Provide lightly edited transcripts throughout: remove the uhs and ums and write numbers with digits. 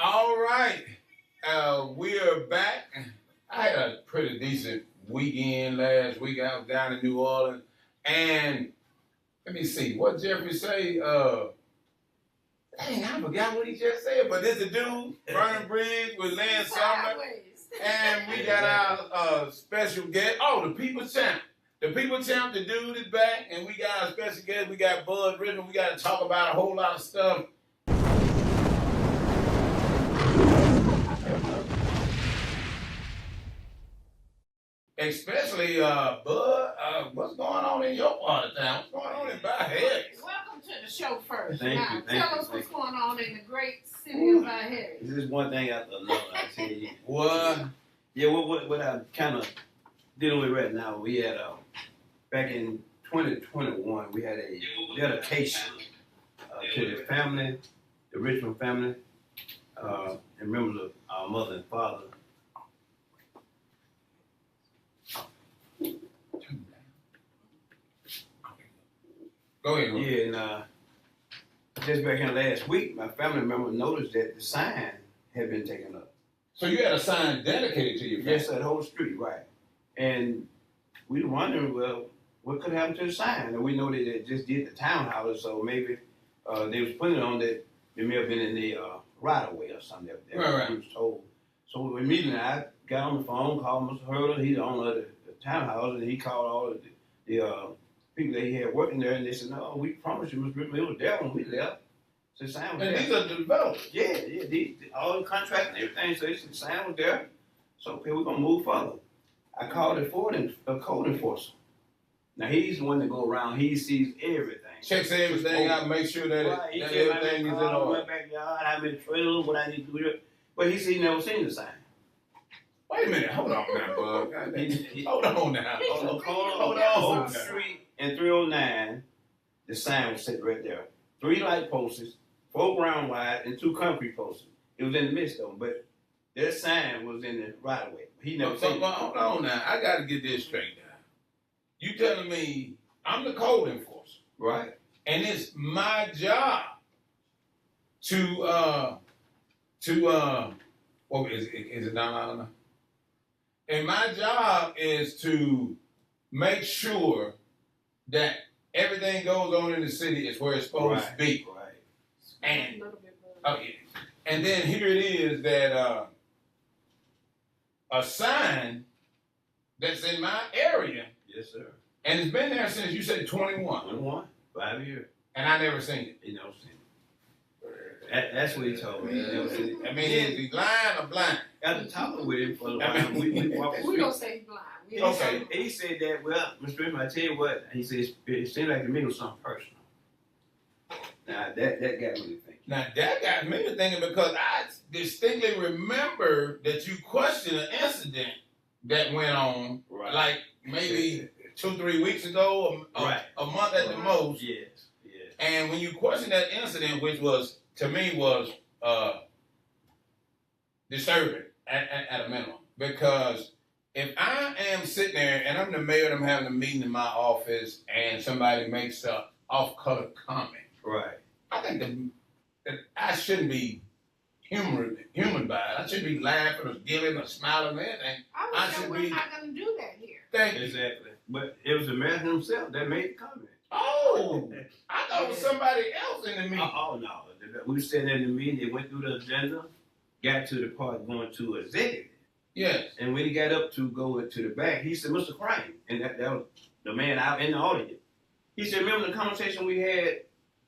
All right. We are back. I had a pretty decent weekend last week. I was down in New Orleans. And let me see, what Jeffrey say? Dang, I forgot what he just said. But this is a dude, Vernon Briggs with Lynn Sumner. And we got our special guest. Oh, the People Champ. The People Champ, the dude is back. And we got our special guest. We got Bud Richmond. We got to talk about a whole lot of stuff. Especially, Bud, what's going on in your part of town? What's going on in Byhalia? Welcome to the show first. Thank now, you. tell us what's going on in the great city of Byhalia. This is one thing after another, I tell you. What? Yeah, what I'm kind of dealing with right now, we had, back in 2021, we had a dedication to the family, the Richmond family, and members of our mother and father. Go ahead. Yeah, and just back in last week, my family member noticed that the sign had been taken up. So you had a sign dedicated to your family? Yes, that whole street, right. And we were wondering, well, what could happen to the sign? And we know that they just did the townhouses, so maybe they was putting it on that it may have been in the right-of-way or something that right. we was told. So immediately I got on the phone, called Mr. Hurler, he's the owner of the townhouse, and he called all of the people that he had working there, and they said, no, we promised you, Mr. Ripley, it was there when we left. So the sign was and there. these are the developers? Yeah, all the contract and everything, so they said the sign was there. So, okay, we're going to move further. I called the code enforcer. Now, he's the one that go around, he sees everything. Checks everything out, make sure that, Right. that everything is in order. My backyard, I'm in trailer, what I need to do. But he said he never seen the sign. Wait a minute, hold on now, Bud. Hold on now. Hold on. Street and 309, the sign was set right there. 3 light posts, 4 ground wide, and 2 concrete posts. It was in the midst of them, but that sign was in the right of way. He never seen it. Hold on now, I got to get this straight now. You telling me I'm the code enforcer, right? And it's my job to what is it? Is it not? And my job is to make sure that everything goes on in the city is where it's supposed to be. Right. And then here it is that a sign that's in my area. Yes, sir. And it's been there since you said 21. 21, 5 years. And I never seen it. He never seen it. That's what he told me. He never seen it. I mean, is he blind or blind? After talking with him for a while, we walked the We're street. going to say blind. Okay. He said that, well, Mr. Richmond, I tell you what, he said, it seemed like to me it was something personal. Now, that got me to thinking. Now, that got me to thinking because I distinctly remember that you questioned an incident that went on, like maybe 2-3 weeks ago, a month at the most. Yes. And when you questioned that incident, which was, to me, was disturbing at a minimum, because if I am sitting there and I'm the mayor and I'm having a meeting in my office and somebody makes an off-color comment, right, I think that I shouldn't be human by it. I shouldn't be laughing or giggling or smiling or anything. I should we're not going to do that here. Thank you. Exactly. But it was the man himself that made the comment. Oh, I thought it was somebody else in the meeting. Oh, no. We were sitting in the meeting, they went through the agenda, got to the part going to executive. Yes. And when he got up to go to the back, he said, Mr. Crane, and that was the man out in the audience. He said, remember the conversation we had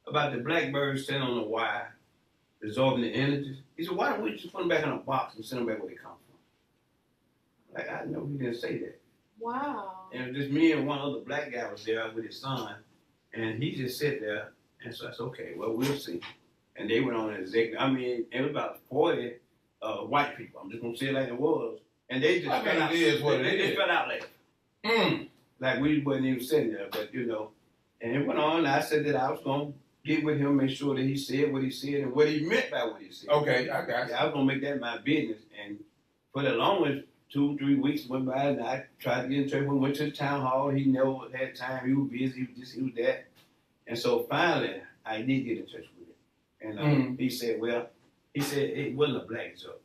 about the blackbirds sitting on the wire, absorbing the energy? He said, why don't we just put them back in a box and send them back where they come from? Like, I know he didn't say that. Wow. And just me and one other black guy was there with his son, and he just sat there, and so I said, okay, well, we'll see. And they went on an executive. I mean, it was about 40 white people. I'm just going to say it like it was. And they just fell out. It is what they it just is. fell out later. Like we wasn't even sitting there, but you know. And it went on. I said that I was going to get with him, make sure that he said what he said and what he meant by what he said. Okay, I got you. I was going to make that my business. And for the longest, 2-3 weeks went by, and I tried to get in touch with him, went to the town hall. He never had time. He was busy. He was that. And so finally, I did get in touch with him. And he said, well, He said it wasn't a black joke.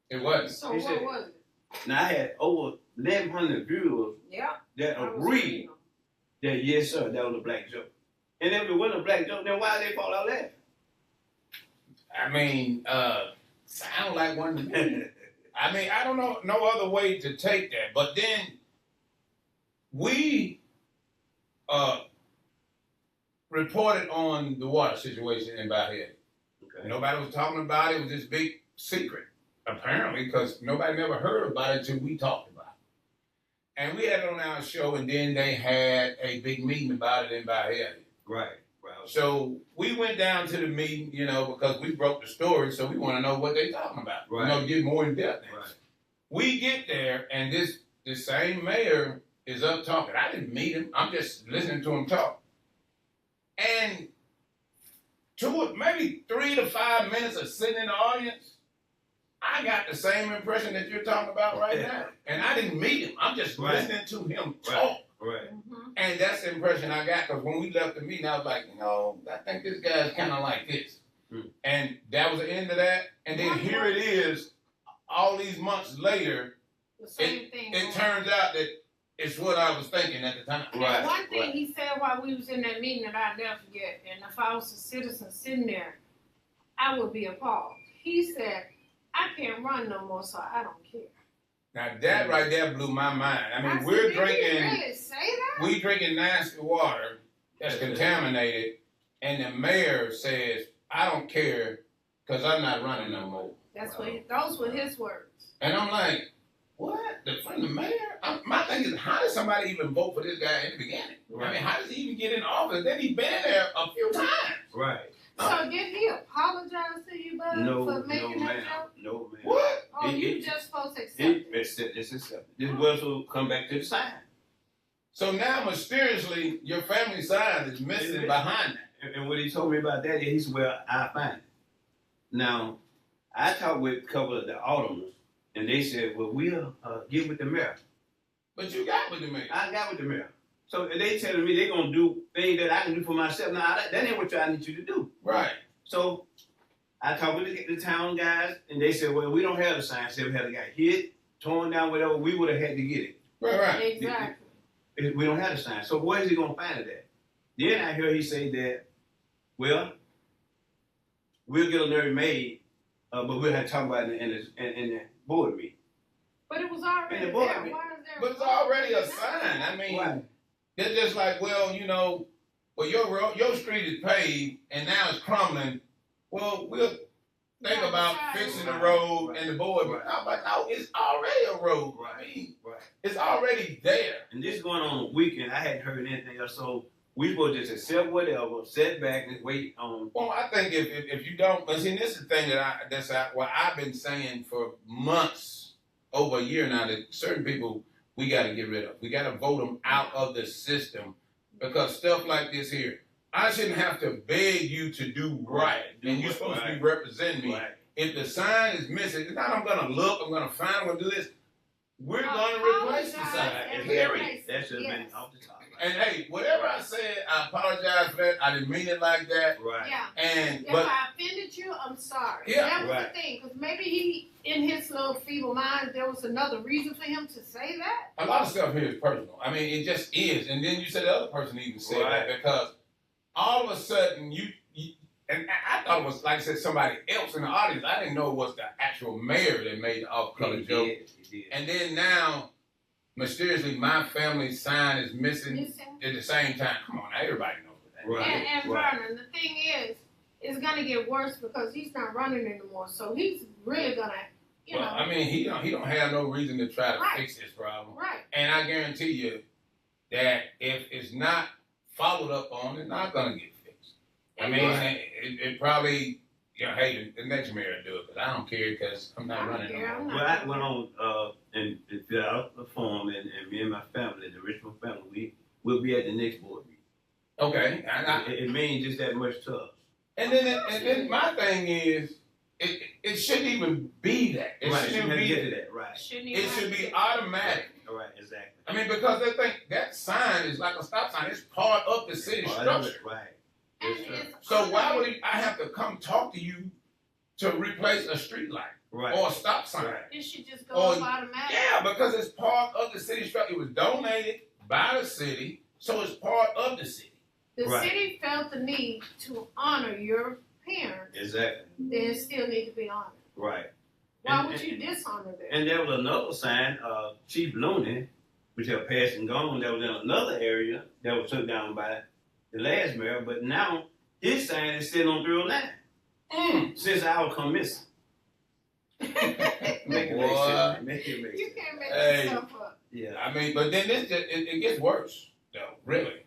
It wasn't. So He what said- was it? Now I had over 1,100 viewers Yeah. that I was agreed reading them. that yes, sir, that was a black joke. And if it wasn't a black joke, then why they fall out laughing? I mean, sound like one to me. I mean, I don't know no other way to take that. But then we reported on the water situation in Byhalia. Okay. Nobody was talking about it. It was this big secret, apparently, because nobody never heard about it until we talked about it. And we had it on our show, and then they had a big meeting about it in Byhalia. Right. So we went down to the meeting, you know, because we broke the story, so we want to know what they talking about. Right. You know, get more in depth. Right. We get there, and this same mayor is up talking. I didn't meet him. I'm just listening to him talk. And maybe 3 to 5 minutes of sitting in the audience, I got the same impression that you're talking about right now. And I didn't meet him. I'm just listening to him talk. Right. Mm-hmm. And that's the impression I got, because when we left the meeting, I was like, you know, I think this guy's kind of like this. And that was the end of that. And then here it is, all these months later, The same thing. it turns out that it's what I was thinking at the time. And Right, one thing right. he said while we was in that meeting that I never forget, and if I was a citizen sitting there, I would be appalled. He said, I can't run no more, so I don't care. Now that right there blew my mind. I mean, said, we're did he drinking, really say that? we drinking nasty water that's contaminated, and the mayor says, I don't care, because I'm not running no more. That's what those were his words. And I'm like, what? From the mayor? My thing is, how did somebody even vote for this guy in the beginning? I mean, how does he even get in office? Then he been there a few times. Right. So did he apologize to you, Bud, for making that joke? No, man. What? Oh, you just supposed to accept it. It's accepted. This will come back to the sign. So now, mysteriously, your family sign is missing behind that. And what he told me about that, he said, well, I'll find it. Now, I talked with a couple of the aldermen, and they said, well, we'll get with the mayor. But you got with the mayor. I got with the mayor. So they telling me they're going to do things that I can do for myself. Now, that ain't what I need you to do. Right. So I talked with the town guys, and they said, well, we don't have the sign. Said we had a guy hit, torn down, whatever. We would have had to get it. Right. Exactly. We don't have the sign. So where is he going to find it at? Then I hear he say that, well, we'll get a nerve made, but we'll have to talk about it in the board meeting. But it was already And the there. boy- Why is there? But it's already a sign. I mean, Right. they're just like, well, you know, well, your street is paved and now it's crumbling. Well, we'll think Yeah, about right. fixing the road Right. and the board. Right. I'm like, no, it's already a road. I mean, Right. it's already there. And this is going on a weekend. I hadn't heard anything else. So we supposed to just accept whatever, sit back and wait on. Well, I think if you don't, but see, this is the thing what I've been saying for months, over a year now, that certain people we got to get rid of. We got to vote them out of the system, because stuff like this here, I shouldn't have to beg you to do right, and you're supposed to be representing me. Right. If the sign is missing, it's not I'm gonna look, I'm gonna find, I'm gonna do this. We're gonna replace the sign. and Period. replace That should have Yes. been off the top. And hey, whatever I said, I apologize for that. I didn't mean it like that. Right. Yeah. And If but I offended you, I'm sorry. Yeah. That was Right. the thing, because maybe he, in his little feeble mind, there was another reason for him to say that. a lot of stuff here is personal. I mean, it just is. And then you said the other person even said Right. that, because all of a sudden you and I thought it was, like I said, somebody else in the audience. I didn't know it was the actual mayor that made the off-color joke. He did. And then now, mysteriously, my family sign is missing Missing. at the same time. Come on, now, everybody knows that. Right. And right. Vernon, the thing is, it's gonna get worse because he's not running anymore. So he's really gonna, you Well, know, I mean, he don't have no reason to try to Right. fix this problem. right. And I guarantee you that if it's not followed up on, it's not gonna get fixed. I mean, Right. it probably, you know, hey, the next mayor will do it, but I don't care, because I'm not I don't running care, no I'm more. not. Well, I went on and filled out the form, and me and my family, the Richmond family, we'll be at the next board meeting. Okay, It means just that much to us. and then my thing is, it shouldn't even be that. It Right. shouldn't You be. get to that. Right. Shouldn't It even should have be to automatic. Right. Exactly. I mean, because they think that sign is like a stop sign. It's part of the city Part of structure. it, right. And Yes, sir. it's So why would I have to come talk to you to replace a street light or a stop sign. It should just go up automatically. Yeah, because it's part of the city structure. It was donated by the city, so it's part of the city. The city felt the need to honor your parents. Exactly. Then it still need to be honored. Right. Why would you dishonor them? And there was another sign, Chief Looney, which had passed and gone, that was in another area that was took down by the last mayor, but now his sign is still on 309. Since I was come missing. Make it make sense. Make it make sense. You can't make this stuff up. Yeah. I mean, but then it gets worse, though, really.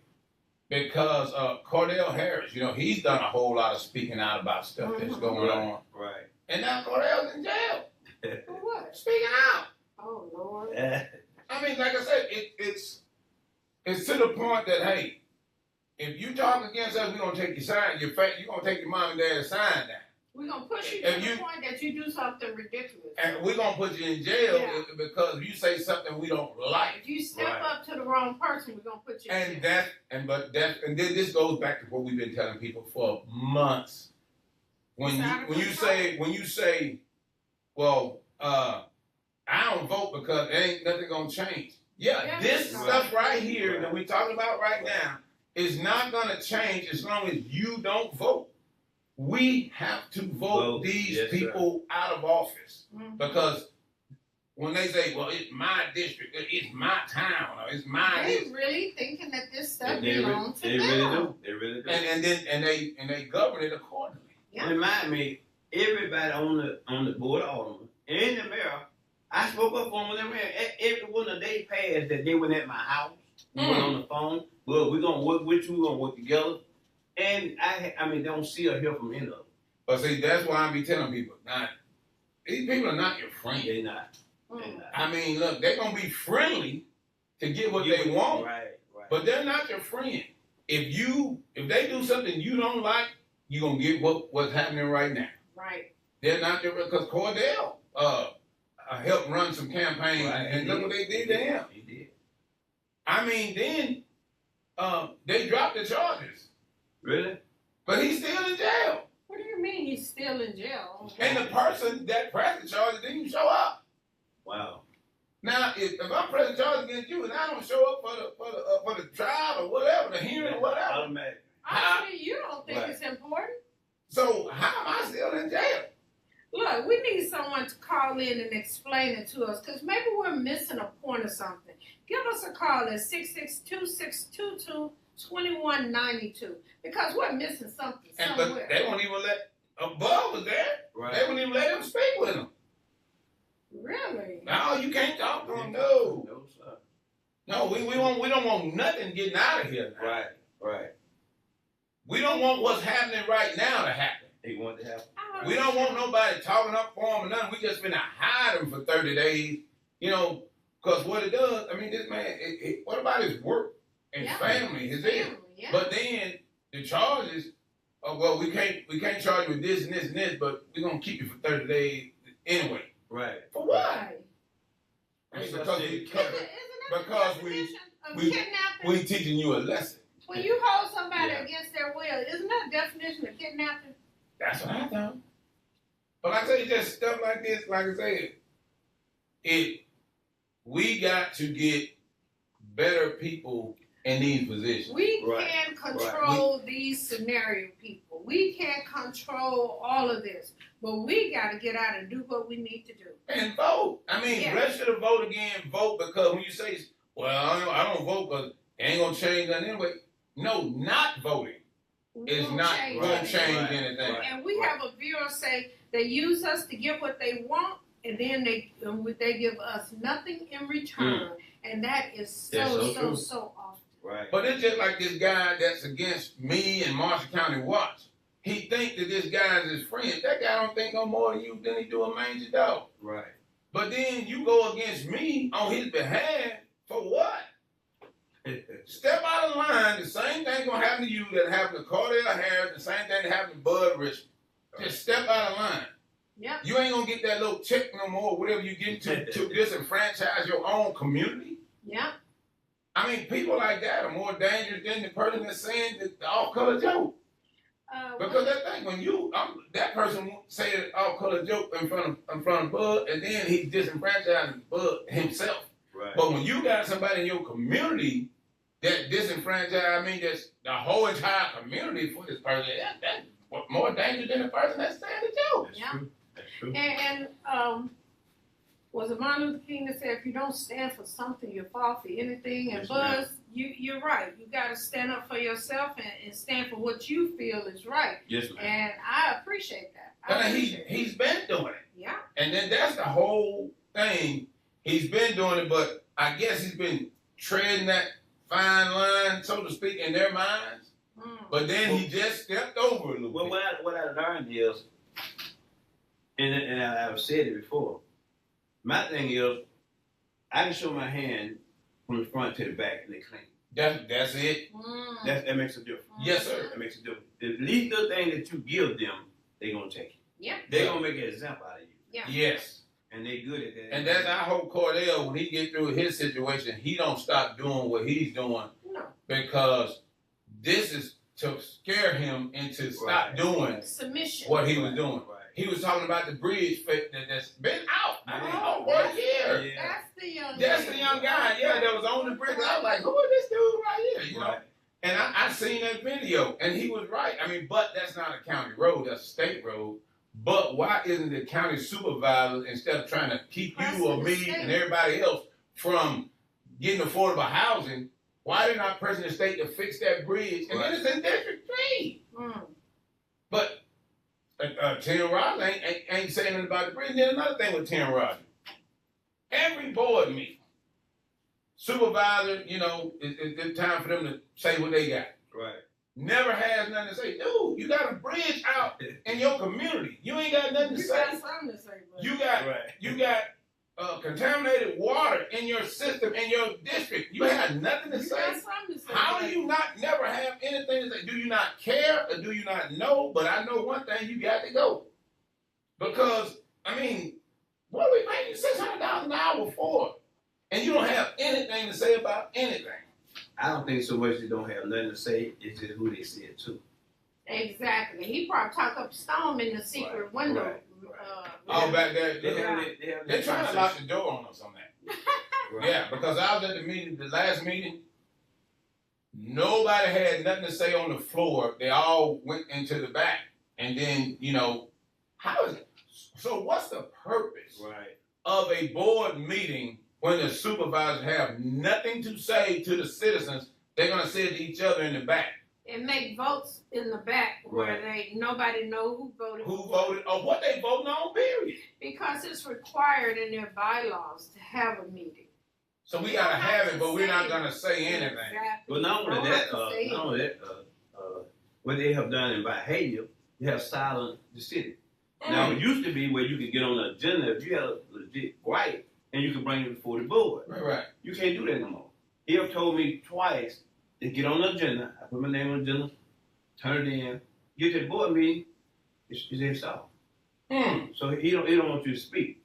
Because Cordell Harris, he's done a whole lot of speaking out about stuff that's going on. Right. And now Cordell's in jail. For what? Speaking out. Oh, Lord. I mean, like I said, it's to the point that, hey, if you talk against us, we're going to take your sign, you're going to take your mom and dad's sign down. We're going to push you to the point that you do something ridiculous. And we're going to put you in jail because you say something we don't like. If you step up to the wrong person, we're going to put you in jail. And then this goes back to what we've been telling people for months. When you say, well, I don't vote because ain't nothing going to change. Yeah, this stuff right here that we're talking about right now is not going to change as long as you don't vote. We have to vote these people out of office because when they say, well, it's my district, it's my town, or it's my... They really thinking that this stuff belongs to them. They really do. And they govern it accordingly. Yeah. Remind me, everybody on the board of aldermen and the mayor, I spoke up for them when they ran. Every one of they passed that they went at my house. We went on the phone. Well, we're gonna work with you. We're gonna work together. And I mean, they don't see or hear from any of them. But see, that's why I be telling people, these people are not your friends. They're not. I mean, look, they're gonna be friendly to get what they want, right. But they're not your friend. If they do something you don't like, you're gonna get what's happening right now. Right. They're not your, because Cordell helped run some campaigns, and look what they did to him. He did. I mean, then they dropped the charges. Really? But he's still in jail. What do you mean he's still in jail? And the person that pressed the charges didn't even show up. Wow. Now, if I'm pressing charges against you and I don't show up for the trial or whatever, the hearing or whatever, Automatic. Actually, you don't think it's important. So how am I still in jail? Look, we need someone to call in and explain it to us because maybe we're missing a point or something. Give us a call at 662-622-2192 because we're missing something somewhere. But they won't even let Bud was there. Right. They wouldn't even let him speak with him. Really? No, you can't talk to him. No. No, sir. No, we don't want nothing getting out of here now. Right. We don't want what's happening right now to happen. They want to happen. We don't want nobody talking up for him or nothing. We just finna hide him for 30 days, because what it does, I mean, this man, what about his work and family, his family? Yeah. But then the charges, well, we can't charge you with this and this and this, but we're gonna keep you for 30 days anyway. Right. For what? Right. Because we teaching you a lesson. When you hold somebody against their will, isn't that a definition of kidnapping? That's what I thought. But I tell you, just stuff like this, like I said, we got to get better people in these positions. We can't control these scenario people. We can't control all of this. But we got to get out and do what we need to do. And vote. I mean, register to vote again, vote, because when you say, well, I don't vote because it ain't going to change nothing anyway. No, not voting is not going to change anything. And we have a bureau say they use us to get what they want, and then they give us nothing in return. And that is so often. Right. But it's just like this guy that's against me and Marshall County Watch. He think that this guy is his friend. That guy don't think no more of you than he do a mangy dog. Right. But then you go against me on his behalf for what? Step out of line. The same thing gonna happen to you that happened to Cordell Harris. The same thing that happened to Bud Richmond. Just step out of line. Yep. You ain't gonna get that little check no more. Whatever you get to disenfranchise your own community. Yeah. I mean, people like that are more dangerous than the person that's saying that all color Joe. Because that thing, when that person said all color joke in front of Bud, and then he's disenfranchising Bud himself. Right. But when you got somebody in your community that disenfranchised, that's the whole entire community for this person, that's more dangerous than the person that's saying the joke. That's true. And was it Martin Luther King that said, if you don't stand for something, you fall for anything? And Yes, Buzz, you're right. You got to stand up for yourself and stand for what you feel is right. Yes, ma'am. And I appreciate that. And he's been doing it. Yeah. And then that's the whole thing. He's been doing it, but I guess he's been treading that fine line, so to speak, in their minds. But then he just stepped over a little bit. What I learned is, and I've said it before, my thing is, I can show my hand from the front to the back and they clean. That's it. That makes a difference. Yes, sir. That makes a difference. The legal thing that you give them, they're going to take it. Yeah. They're going to make an example out of you. Yeah. Yes. And they good at that. And that's I hope Cordell, when he get through his situation, he don't stop doing what he's doing. No. Because this is to scare him into stop doing submission. what he was doing. Right. He was talking about the bridge that's been out. Oh, one year. Yeah. That's the young That's the young guy, that was on the bridge. I was like, who is this dude right here? You know? Right. And I seen that video, and he was right. But that's not a county road, that's a state road. But why isn't the county supervisor, instead of trying to keep you or me and everybody else from getting affordable housing, why they not pressing the state to fix that bridge? And then it's in District 3. But Tim Rogers ain't saying anything about the bridge. And then another thing with Tim Rogers. Every board meeting, supervisor, it's time for them to say what they got. Right. Never has nothing to say. Dude, you got a bridge out in your community. You ain't got nothing to say. You got something to say, brother. You got contaminated water in your system, in your district. You had nothing to say. You got something to say. How do you never have anything to say? Do you not care or do you not know? But I know one thing, you got to go. Because, what are we paying you $600 an hour for? And you don't have anything to say about anything. I don't think so much they don't have nothing to say. It's just who they say it to. Exactly. He probably talked up Storm in the secret window. Back there. They're trying to lock the door on us on that. Yeah, because I was at the last meeting. Nobody had nothing to say on the floor. They all went into the back. And then, how is it? So what's the purpose of a board meeting when the supervisors have nothing to say to the citizens? They're going to say it to each other in the back. And make votes in the back where nobody know who voted. Who voted or what they voting on, period. Because it's required in their bylaws to have a meeting. So we got to have it, but we're not going to say anything. Exactly. But not only that, what they have done in Byhalia, they have silenced the city. Now, it used to be where you could get on the agenda if you had a legit right and you could bring it before the board. Right. You can't do that no more. He have told me twice to get on the agenda. I put my name on the agenda, turn it in, get to the board meeting, it's installed. So he don't want you to speak.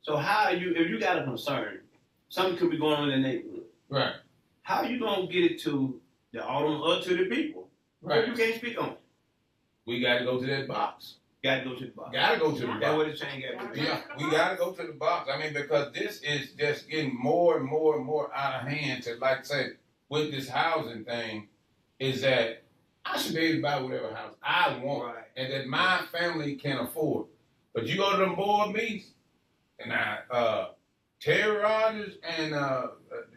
So how are you, if you got a concern, something could be going on in the neighborhood. Right. How are you going to get it to the alderman or to the people? Right. If you can't speak on it. We got to go to that box. Got to go to the box. Got to go to the box. That's what the change got to be. Yeah, we got to go to the box. Because this is just getting more and more and more out of hand. To like say with this housing thing, is that I should be able to buy whatever house I want, and that my family can afford. But you go to them board meetings, and Terry Rogers and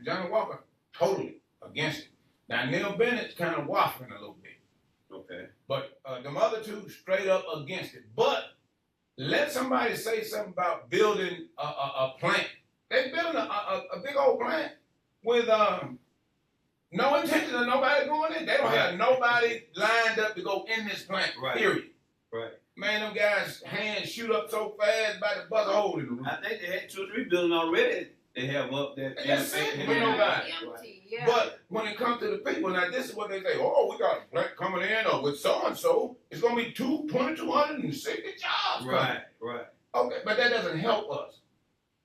Johnny Walker totally against it. Now Neil Bennett's kind of waffling a little bit. Okay. But them other two straight up against it. But let somebody say something about building a plant. They building a big old plant with no intention of nobody going in. They don't have nobody lined up to go in this plant. Period. Right. Man, them guys' hands shoot up so fast by the buzz a hole in the roof. I think they had 2 or 3 buildings already. They have up there. That's it. With nobody. Empty, yeah. But when it comes to the people, now this is what they say, we got a plant coming in, or with so-and-so, it's going to be 2,260 jobs. Right. Okay, but that doesn't help us.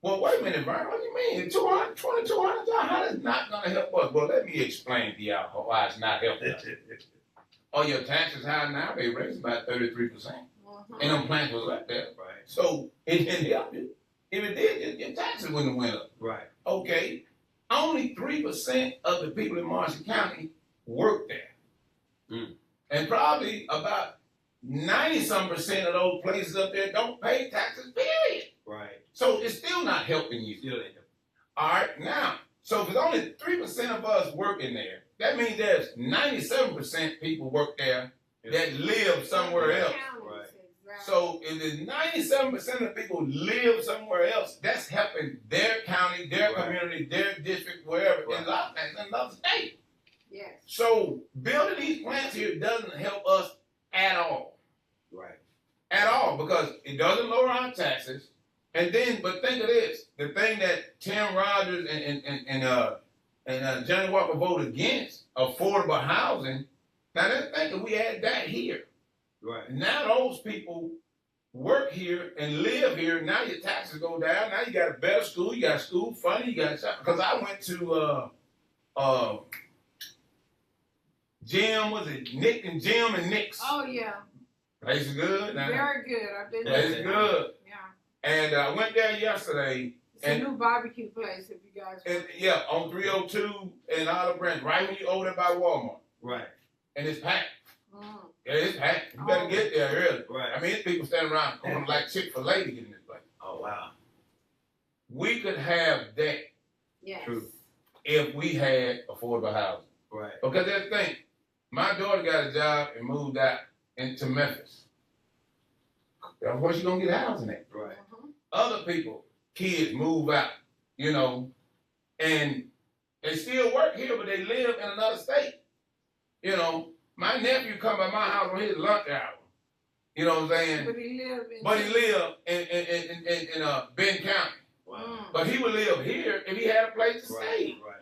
Well, wait a minute, Brian, what do you mean? 2,200 jobs, how is not going to help us? Well, let me explain to y'all why it's not helping us. Oh, your taxes high now, they raised about 33%. And them plants was up there. Right. So it didn't help you. If it did, your taxes wouldn't have went up. Right. Okay. Only 3% of the people in Marshall County work there. Mm. And probably about 90-some% of those places up there don't pay taxes, period. Right. So it's still not helping you. Still ain't. All right, now, so if there's only 3% of us working there, that means there's 97% people work there that live somewhere else. Right. So if there's 97% of people live somewhere else, that's helping their county, their community, their district, wherever, in another state. Yes. So building these plants here doesn't help us at all. Right. At all, because it doesn't lower our taxes. And then, but think of this: the thing that Tim Rogers and Johnny Walker voted against, affordable housing. Now let's think if we had that here. Right. Now those people work here and live here. Now your taxes go down. Now you got a better school. You got school funding. You got something. Because I went to Jim, was it Nick and Jim and Nick's? Oh yeah. Place is good. Now. Very good. I've been Place there. is good. Yeah. And I went there yesterday. It's a new barbecue place if you guys want. Yeah, on 302 and Olive Branch, right when you over there by Walmart. Right. And it's packed. Mm. Yeah, it's packed. You better get there early. Right. I mean, it's people standing around the corner like Chick-fil-A to get in this place. Oh wow. We could have that Yes. True. if we had affordable housing. Right. Because that's the thing. My daughter got a job and moved out into Memphis. That's where she gonna get housing at. Right. Other people, kids move out, you know, and they still work here, but they live in another state. You know, my nephew come by my house on his lunch hour. You know what I'm saying? But he live in Ben County. Wow. But he would live here if he had a place to stay. Right.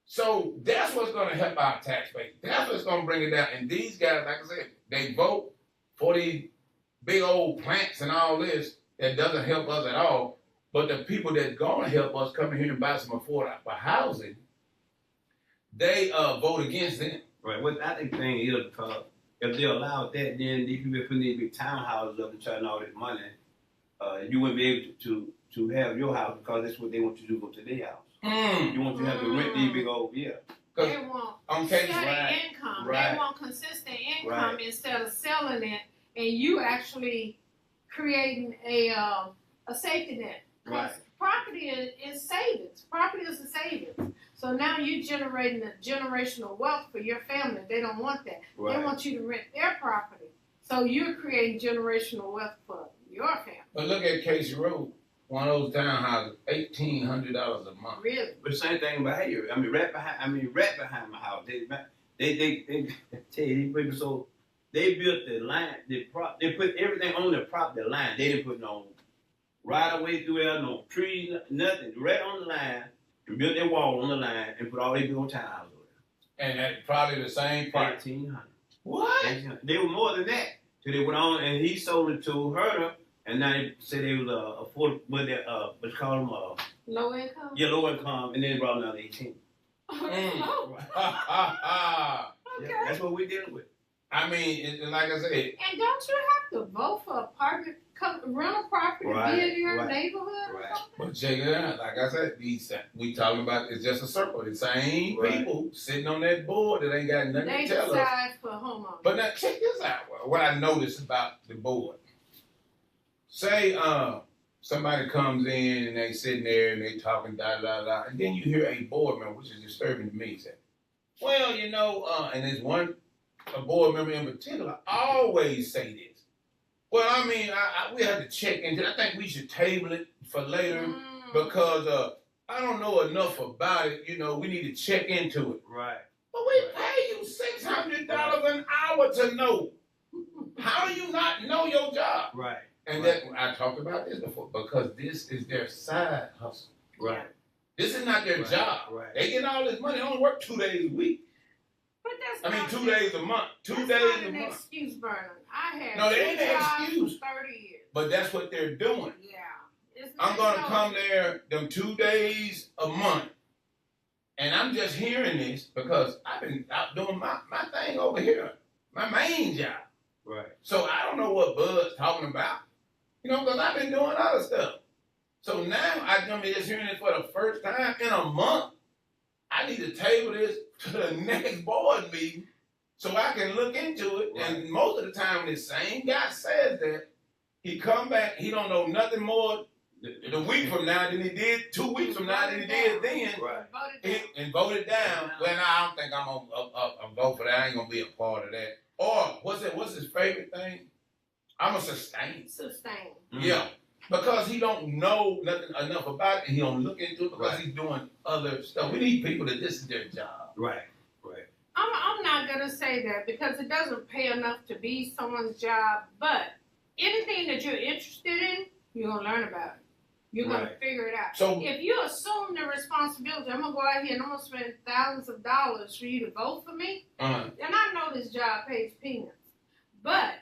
So that's what's going to help our tax base. That's what's going to bring it down. And these guys, like I said, they vote for these big old plants and all this that doesn't help us at all. But the people that's going to help us come in here and buy some affordable housing, they vote against them. Right. What I think the thing is, because if they allowed that, then these people putting these big townhouses up and charging all this money, you wouldn't be able to have your house because that's what they want you to do to their house. You want to have to rent these big old, They want Okay, steady income. Right. They want consistent income instead of selling it and you actually creating a safety net. Right. Property is savings. Property is a savings. So now you're generating a generational wealth for your family. They don't want that. Right. They want you to rent their property. So you're creating generational wealth for your family. but look at Casey Road. One of those townhouses, $1,800 a month. Really? But the same thing about here. I mean, right behind my house. They tell you these people, so they built the line. They put everything on the property line. They didn't put no right away through there, no trees, nothing. Right on the line, and built their wall on the line and put all their big old townhouses over there. And that's probably the same price. 1,800. What? 1,800. They were more than that. So they went on and he sold it to Herder. And now they said they was affordable, what you call them? Low income? Yeah, low income, and then they brought them down to 18. Oh, Yeah, that's what we're dealing with. I mean, like I said, And don't you have to vote for a private rental property to be in your neighborhood or something? but check it out. Like I said, we talking about it's just a circle. The same people sitting on that board that ain't got nothing They to tell us. decide for homeowners. But now check this out. What I noticed about the board. Say somebody comes in and they sitting there and they talking and then you hear a board member, which is disturbing to me, say, well, you know, and there's a board member in particular always say this. Well, I mean, we have to check into it. I think we should table it for later because I don't know enough about it. You know, we need to check into it. Right. But we pay you $600 an hour to know. How do you not know your job? Right. And that I talked about this before because this is their side hustle. Right. This is not their job. Right. They get all this money. They only work 2 days a week. But that's 2 days a month. 2 days not a an month. excuse, Vernon. I had No, they ain't an jobs excuse. for 30 years. But that's what they're doing. Yeah. I'm gonna come there them 2 days a month, and I'm just hearing this because I've been out doing my thing over here. my main job. Right. So I don't know what Bud's talking about, because I've been doing other stuff. So now I'm just hearing it for the first time in a month. I need to table this to the next board meeting so I can look into it. Right. And most of the time, when the same guy says that, he come back, he don't know nothing more the week from now than he did 2 weeks from now than he did then. Right. And voted down. Well, I don't think I'm going to vote for that. I ain't going to be a part of that. Or what's his favorite thing? I'm going to sustain. Mm-hmm. Yeah. Because he don't know nothing enough about it, and he don't look into it because he's doing other stuff. We need people that this is their job. Right. I'm not going to say that because it doesn't pay enough to be someone's job, but anything that you're interested in, you're going to learn about it. You're going to figure it out. So if you assume the responsibility, I'm going to go out here and I'm going to spend thousands of dollars for you to vote for me, and I know this job pays peanuts, but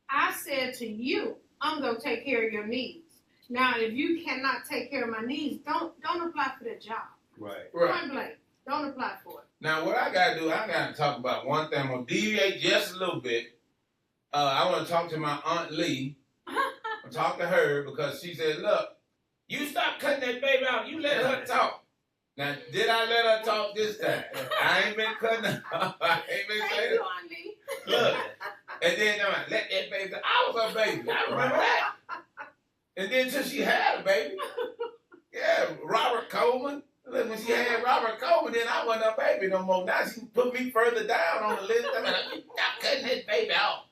I said to you, I'm going to take care of your needs. Now, if you cannot take care of my needs, don't apply for that job. Right. Point blank. Don't apply for it. Now, what I got to do, I got to talk about one thing. I'm going to deviate just a little bit. I want to talk to my Aunt Lee. I'll talk to her because she said, look, you stop cutting that baby out. You let her talk. Now, did I let her talk this time? I ain't been cutting her off. I ain't been saying it. Aunt Lee. Look. And then let that baby. I was her baby. I remember that. And then until she had a baby. Yeah, Robert Coleman. Look, when she had Robert Coleman, then I wasn't her baby no more. Now she put me further down on the list. I mean, stop cutting that baby out.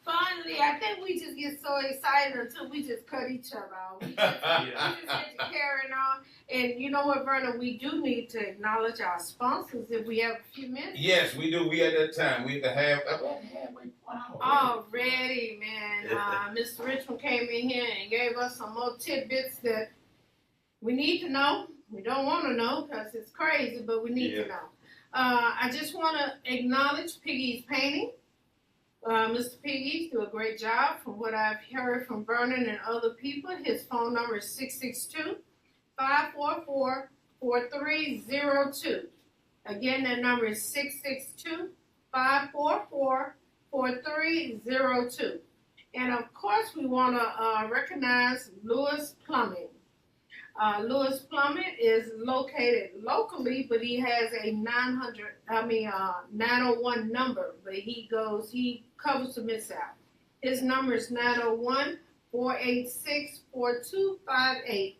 Finally, I think we just get so excited until we just cut each other off. We just get to carrying on. And you know what, Vernon? We do need to acknowledge our sponsors if we have a few minutes. Yes, we do. We at that time. We have to have. Already, man. Mr. Richmond came in here and gave us some more tidbits that we need to know. We don't want to know because it's crazy, but we need to know. I just want to acknowledge Piggy's painting. Mr. Piggy do a great job from what I've heard from Vernon and other people. His phone number is 662-544-4302. Again, that number is 662-544-4302. And of course, we want to recognize Lewis Plumbing. Lewis Plumbing is located locally, but he has a 901 number, but he covers the Mid-South. His number is 901-486-4258.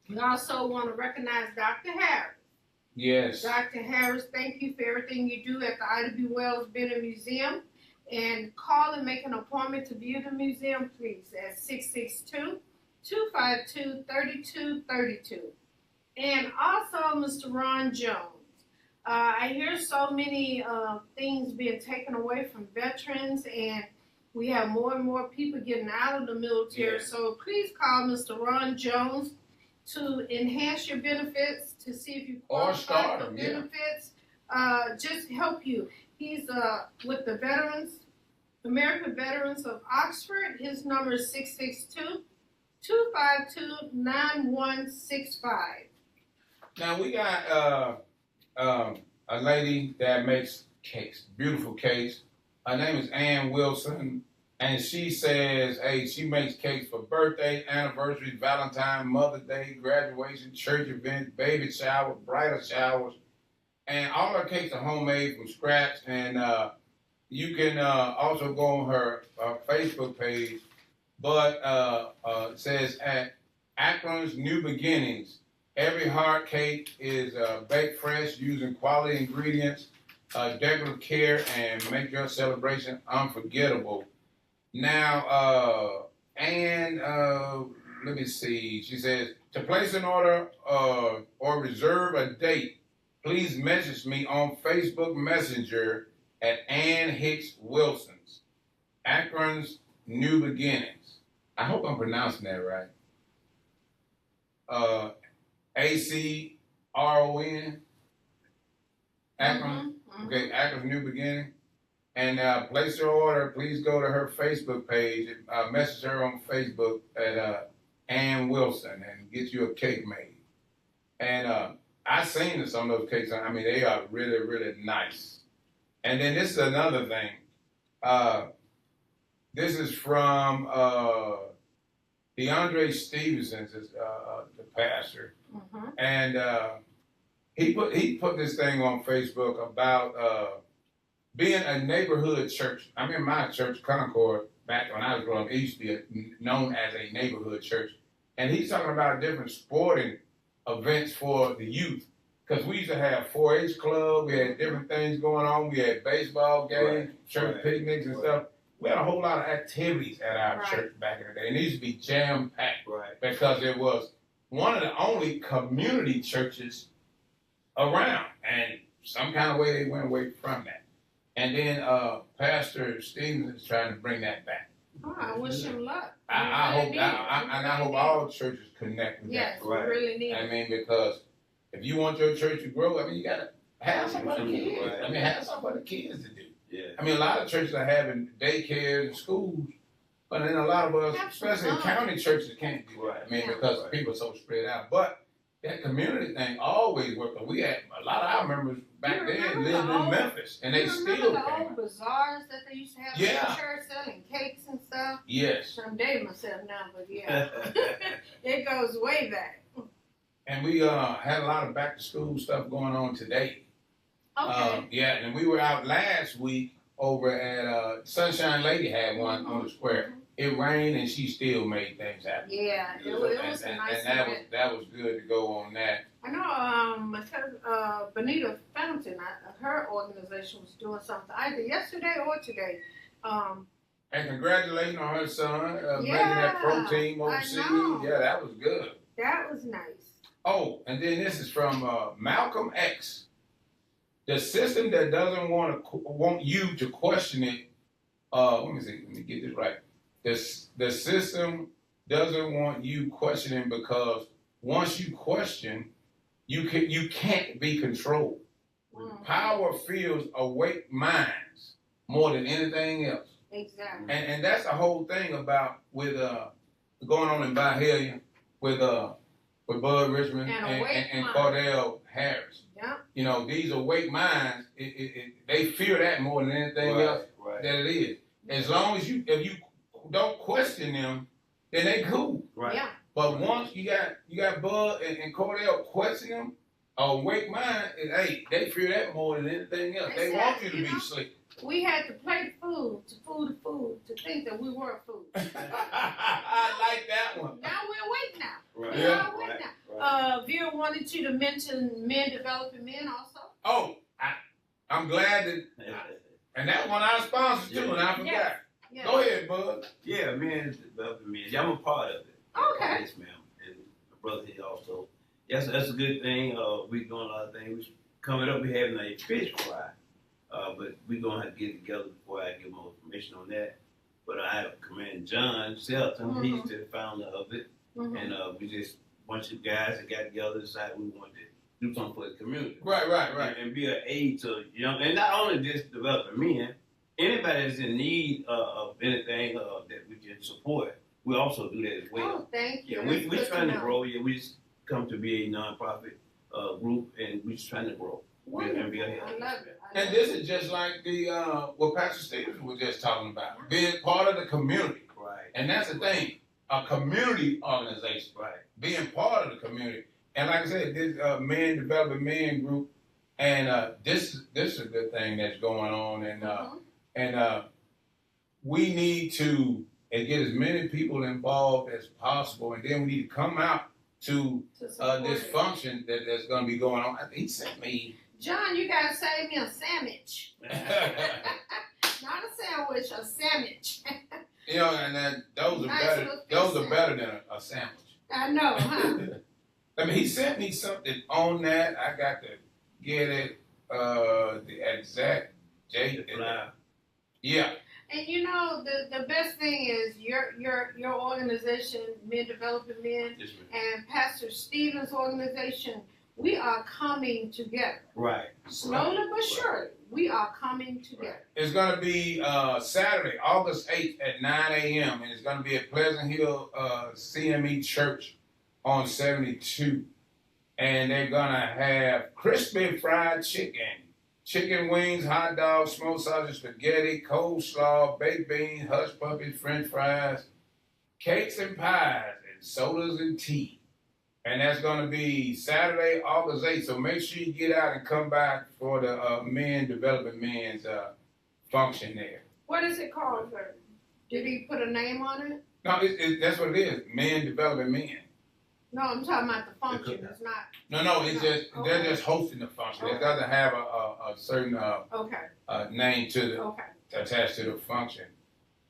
We also want to recognize Dr. Harris. Yes. Dr. Harris, thank you for everything you do at the Ida B. Wells Bennett Museum. And call and make an appointment to view the museum, please, at 662-252-3232. And also, Mr. Ron Jones. I hear so many things being taken away from veterans, and we have more and more people getting out of the military. Yeah. So please call Mr. Ron Jones to enhance your benefits, to see if you qualify for benefits. Just help you. He's with the Veterans, American Veterans of Oxford. His number is 662-252-9165. Now we got a lady that makes cakes, beautiful cakes. Her name is Ann Wilson, and she says, hey, she makes cakes for birthday, anniversary, Valentine, Mother's Day, graduation, church events, baby shower, bridal showers, and all her cakes are homemade from scratch. And you can also go on her Facebook page, but it says at Akron's New Beginnings. Every hard cake is baked fresh using quality ingredients, decorative care, and make your celebration unforgettable. Now, let me see. She says, to place an order or reserve a date, please message me on Facebook Messenger at Ann Hicks Wilson's, Akron's New Beginnings. I hope I'm pronouncing that right. ACRON, Akron. Mm-hmm. Okay, Akron's New Beginning. And place your order. Please go to her Facebook page. Message her on Facebook at Ann Wilson and get you a cake made. And I've seen some of those cakes. I mean, they are really, really nice. And then this is another thing. This is from DeAndre Stevenson, the pastor, and he put this thing on Facebook about being a neighborhood church. I mean, my church, Concord, back when I was growing up, it used to be known as a neighborhood church. And he's talking about different sporting events for the youth. Because we used to have 4-H club, we had different things going on, we had baseball games, church picnics and stuff. We had a whole lot of activities at our church back in the day. And it used to be jam-packed because it was one of the only community churches around. And some kind of way they went away from that. And then Pastor Stevens is trying to bring that back. Oh, I wish him luck. I hope all churches connect with that. Yes, we really need it. I mean, because if you want your church to grow, I mean, you got to have something for the kids. I mean, have something for the kids to do. Yeah. I mean, a lot of churches are having daycares and schools, but then a lot of us, especially in county churches, can't do it. I mean, because people are so spread out. But that community thing always worked. We had a lot of our members back then lived in Memphis, and they still came. The old bazaars that they used to have in the church selling cakes and stuff. Yes. I'm dating myself now, but yeah, it goes way back. And we had a lot of back to school stuff going on today. Okay. And we were out last week over at Sunshine Lady had one on the square. It rained and she still made things happen. Yeah, it was a nice event. That was good to go on that. I know my cousin Benita Fountain, her organization was doing something either yesterday or today. And congratulations on her son making that pro team overseas. Yeah, that was good. That was nice. Oh, and then this is from Malcolm X. The system that doesn't want you to question it. Let me get this right. The system doesn't want you questioning because once you question, you can't be controlled. Power fills awake minds more than anything else. Exactly. And that's the whole thing about with going on in Byhalia with Bud Richmond and Cordell Harris. Yeah. You know, these awake minds, they fear that more than anything else that it is. As long as if you don't question them, then they cool. Right. Yeah. But once you got Bud and Cordell question them, awake mind, they fear that more than anything else. They want you to be asleep. We had to play food, to think that we were food. I like that one. Now we're awake now. Right. We are awake now. Vera wanted you to mention Men Developing Men also. Oh, I'm glad that, and that one I sponsored too, and I forgot. Yes. Go ahead, Bud. Yeah, Men Developing Men. Yeah, I'm a part of it. Okay. Yes, ma'am. And my brother here also. Yes, that's a good thing. We're doing a lot of things. Coming up, we're having a fish fry. But we're going to have to get together before I give more information on that. But I have commend John Shelton. He's the founder of it. And we just, a bunch of guys that got together, decided we wanted to do something for the community. Right. And be an aid to young, and not only just developing men, anybody that's in need of anything that we can support, we also do that as well. Oh, thank you. Yeah, we're trying to grow. Yeah, we just come to be a nonprofit group, and we're just trying to grow. Wonderful. I love it. And this is just like the what Pastor Stevens was just talking about, being part of the community. Right. And that's the thing, a community organization. Right. Being part of the community. And like I said, this Men Developing Men group, and this is a good thing that's going on, and we need to get as many people involved as possible, and then we need to come out to this function that's going to be going on. He sent me. John, you gotta save me a sandwich. Not a sandwich, a sandwich. You know, and then those are better. Those are better than a sandwich. I know, huh? I mean, he sent me something on that. I got to get it. The exact date. Yeah. And you know, the best thing is your organization, Men Developing Men, and Pastor Stevens' organization. We are coming together. Right. Slowly but surely, we are coming together. It's going to be Saturday, August 8th at 9 a.m. And it's going to be at Pleasant Hill CME Church on 72. And they're going to have crispy fried chicken chicken wings, hot dogs, smoked sausage, spaghetti, coleslaw, baked beans, hush puppies, french fries, cakes and pies, and sodas and tea. And that's going to be Saturday, August 8th. So make sure you get out and come back for the developing men's function there. What is it called, sir? Did he put a name on it? No, that's what it is. Men developing men. No, I'm talking about the function. It's not. No, it's just they're just hosting the function. It doesn't have a certain name to the attached to the function.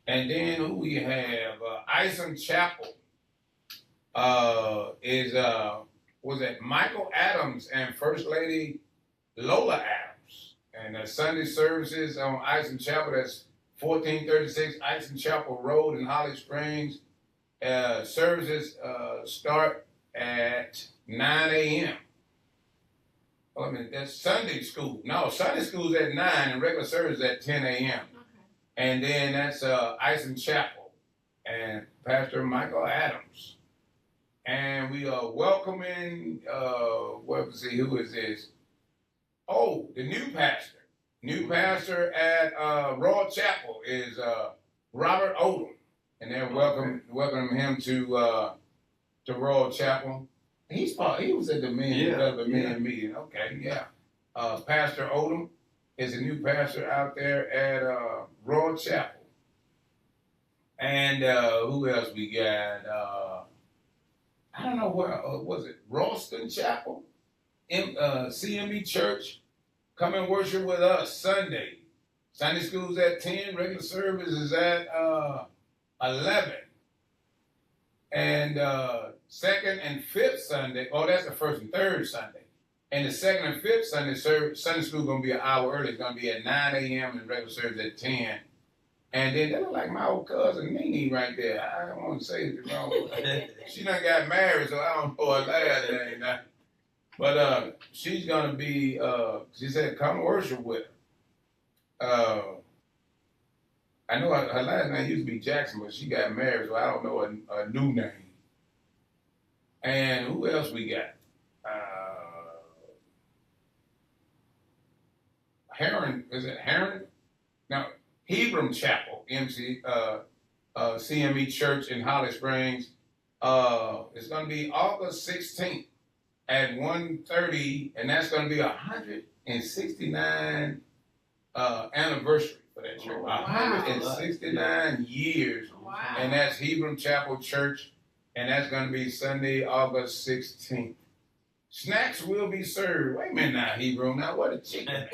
And then who we have? Isom Chapel was it Michael Adams and First Lady Lola Adams. And the Sunday services on Isom Chapel, that's 1436 Isom Chapel Road in Holly Springs. Services start at 9 a.m. Well, I mean, that's Sunday school. No, Sunday school's at 9 and regular service at 10 a.m. Okay. And then that's Isom Chapel and Pastor Michael Adams. And we are welcoming, who is this? Oh, the new pastor. New pastor at Royal Chapel is Robert Odom. And they're welcoming him to Royal Chapel. He was at the men meeting. Okay, yeah. Pastor Odom is a new pastor out there at Royal Chapel. And who else we got? I don't know where was it? Ralston Chapel, CME Church. Come and worship with us Sunday. Sunday school's at 10. Regular service is at 11. And second and fifth Sunday, that's the first and third Sunday. And the second and fifth Sunday, Sunday school is going to be an hour early. It's going to be at 9 a.m. and regular service at 10. And then that look like my old cousin Nene right there. I don't want to say it wrong. She done got married, so I don't know her last name now. But she's going to be, she said, come worship with her. I know her last name used to be Jackson, but she got married, so I don't know a new name. And who else we got? Is it Heron? No, Hebron Chapel, CME Church in Holly Springs. It's going to be August 16th at 1:30, and that's going to be 169 anniversary for that church. 169 years. Wow. And that's Hebron Chapel Church, and that's going to be Sunday, August 16th. Snacks will be served. Wait a minute now, Hebron. Now, what a chicken.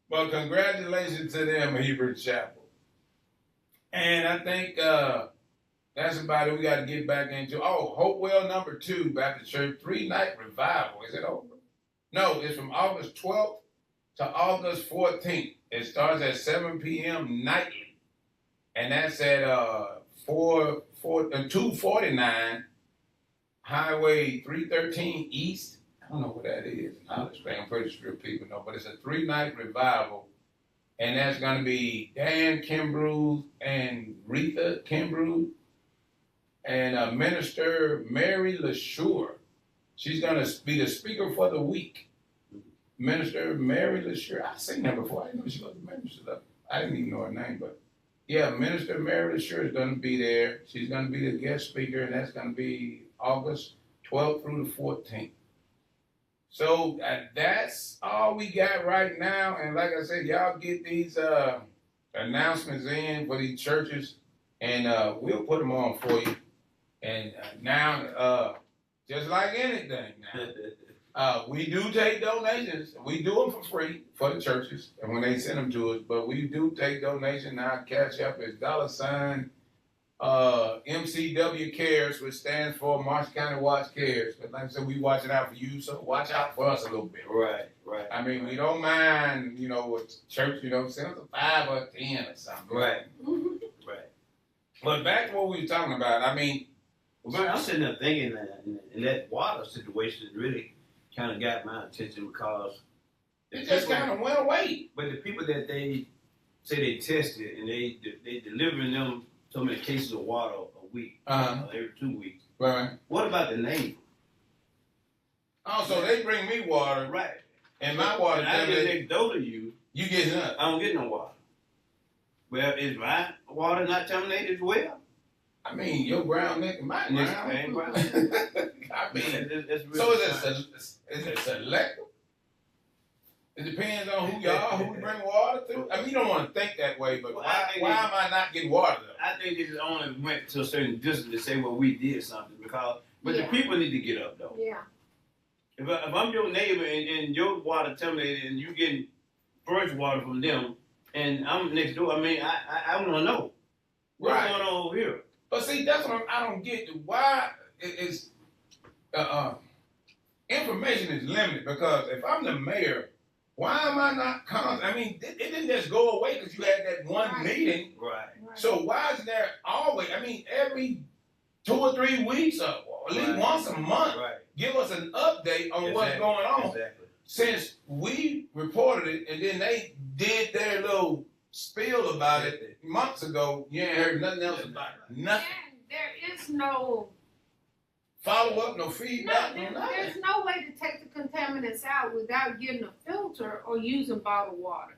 Well, congratulations to them, Hebron Chapel. And I think that's about it. We got to get back into, Hopewell number 2 Baptist Church, 3-night revival. Is it over? No, it's from August 12th to August 14th. It starts at 7 p.m. nightly. And that's at 249 Highway 313 East. I don't know what that is. I'm pretty sure people know, but it's a 3-night revival. And that's going to be Dan Kimbrough and Retha Kimbrough and Minister Mary LaSure. She's going to be the speaker for the week. Minister Mary LaSure. I've seen her before. I didn't know she was a minister. I didn't even know her name, but yeah, Minister Mary LaSure is going to be there. She's going to be the guest speaker, and that's going to be August 12th through the 14th. So that's all we got right now. And like I said, y'all get these announcements in for these churches, and we'll put them on for you. And now, just like anything now, we do take donations. We do them for free for the churches and when they send them to us, but we do take donations. Now, Cash App is $ MCW Cares, which stands for Marshall County Watch Cares. But like I said, we watching out for you, so watch out for us a little bit. Right. I mean, we don't mind, with church, send us a 5 or 10 or something. Right. But back to what we were talking about, I mean, well, I'm sitting there thinking that in that water situation really kind of got my attention because it just kind of went away. But the people that they say they tested and they delivering them so many cases of water a week, every 2 weeks. Right. What about the neighbor? Oh, so they bring me water, Right. and my water. And I get next door to you. You get nothing. I don't get no water. Well, is my water not contaminated as well? I mean, your ground nigga, my ground. I mean, it's really so is it selective? It depends on who y'all, who bring water to. I mean, you don't want to think that way, but Well, why am I not getting water though? I think it only went to a certain distance to say, well, we did something but the people need to get up though. Yeah. If I'm your neighbor and your water contaminated and you getting first water from them, and I'm next door, I mean, I want to know what's going on over here. But see, that's what I don't get. Why is information is limited? Because if I'm the mayor, why am I not? I mean, it didn't just go away because you had that one meeting. Right. So why is there always? I mean, every 2 or 3 weeks, or at least once a month, give us an update on what's going on. Exactly. Since we reported it, and then they did their little spiel about it months ago, you ain't heard nothing else about it. Nothing. And there is no Follow up, no feedback, no nothing. There's no way to take the contaminants out without getting a filter or using bottled water.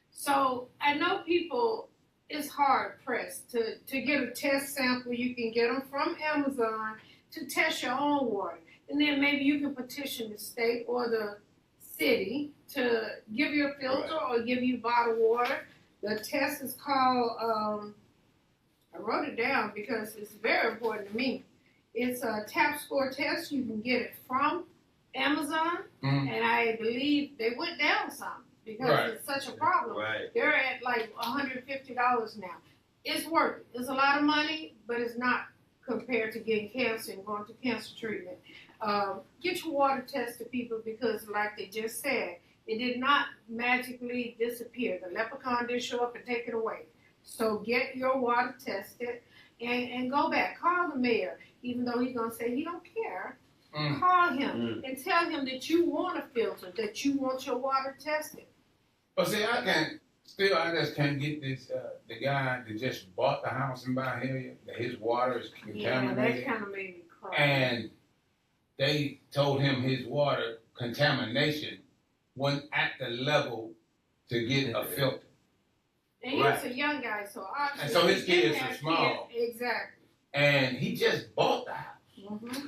So I know people, it's hard pressed to get a test sample. You can get them from Amazon to test your own water. And then maybe you can petition the state or the city to give you a filter or give you bottled water. The test is called, I wrote it down because it's very important to me. It's a TAP score test. You can get it from Amazon, and I believe they went down some because it's such a problem. Right. They're at like $150 now. It's worth it. It's a lot of money, but it's not compared to getting cancer and going to cancer treatment. Get your water tested, people, because like they just said, it did not magically disappear. The leprechaun did show up and take it away. So get your water tested and go back. Call the mayor. Even though he's going to say he don't care, call him and tell him that you want a filter, that you want your water tested. But see, I just can't get this, the guy that just bought the house in Byhalia, that his water is contaminated. Yeah, that kind of made me cry. And they told him his water contamination wasn't at the level to get a filter. And he's a young guy, so obviously. And so his kids are small. Exactly. And he just bought the house.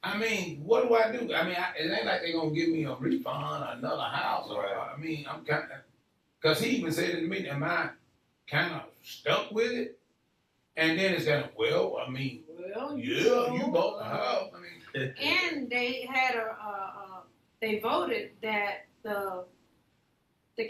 I mean, what do I do? I mean, it ain't like they're going to give me a refund or another house. Or, I mean, I'm kind of, because he even said to me, am I kind of stuck with it? And then it's kind of, I mean, you bought the house. I mean, and they had they voted that the